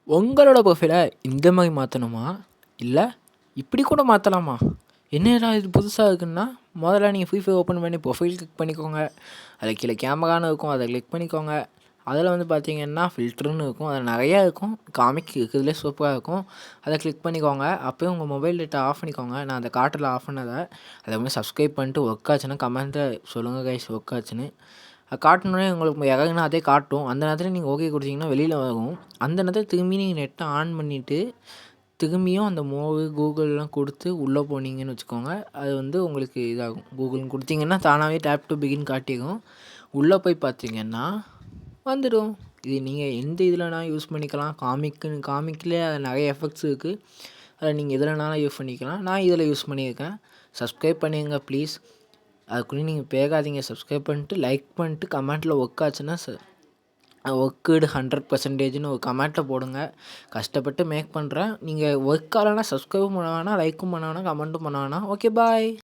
உங்களோட ப்ரொஃபைலை இந்த மாதிரி மாற்றணுமா? இல்லை இப்படி கூட மாற்றலாமா? என்னடா இது புதுசாக இருக்குன்னா, முதல்ல நீங்கள் ஃப்ரீ ஃபயர் ஓப்பன் பண்ணி ப்ரொஃபைல் கிளிக் பண்ணிக்கோங்க. அதில் கீழே கேமரான்னு இருக்கும், அதை கிளிக் பண்ணிக்கோங்க. அதில் வந்து பார்த்தீங்கன்னா ஃபில்டர்னு இருக்கும், அதில் நிறையா இருக்கும். காமிக் இருக்கிறதுலே சூப்பராக இருக்கும். அதை கிளிக் பண்ணிக்கோங்க. அப்போயே உங்கள் மொபைல் டேட்டா ஆஃப் பண்ணிக்கோங்க. நான் அந்த காட்டில் ஆஃப் பண்ணதை அதை வந்து சப்ஸ்கிரைப் பண்ணிட்டு ஒர்க் ஆச்சுன்னா கமெண்ட்டில் சொல்லுங்கள் கைஸ் ஒர்க் ஆச்சுன்னு. அது காட்டினோடனே உங்களுக்கு இறங்குனா அதே காட்டும். அந்த நேரத்தில் நீங்கள் ஓகே கொடுத்தீங்கன்னா வெளியில் வரும். அந்த நேரத்தில் திரும்பி நீங்கள் நெட்டை ஆன் பண்ணிவிட்டு திரும்பியும் அந்த கூகுள்லாம் கொடுத்து உள்ளே போனீங்கன்னு வச்சுக்கோங்க, அது வந்து உங்களுக்கு இதாகும். கூகுள்னு கொடுத்தீங்கன்னா தானாகவே டேப் டு பிகின் காட்டிடும். உள்ளே போய் பார்த்தீங்கன்னா வந்துடும். இது நீங்கள் எந்த இதுலனாலும் யூஸ் பண்ணிக்கலாம். காமிக்லேயே நிறைய எஃபெக்ட்ஸ் இருக்குது. அதை நீங்கள் எதுலனாலும் யூஸ் பண்ணிக்கலாம். நான் இதில் யூஸ் பண்ணியிருக்கேன். சப்ஸ்கிரைப் பண்ணிடுங்க ப்ளீஸ். அதுக்குள்ளே நீங்கள் பேகாதீங்க. சப்ஸ்கிரைப் பண்ணிட்டு லைக் பண்ணிட்டு கமெண்ட்டில் ஒர்க் ஆச்சுன்னா ஒர்க்குடு 100%ன்னு ஒரு கமெண்ட்டை போடுங்க. கஷ்டப்பட்டு மேக் பண்ணுறேன். நீங்கள் ஒர்க் ஆகலைன்னா சப்ஸ்கிரைபும் பண்ண வேணாம், லைக்கும் பண்ண வேணாம், கமெண்ட்டும் பண்ண வேணாம். Okay bye.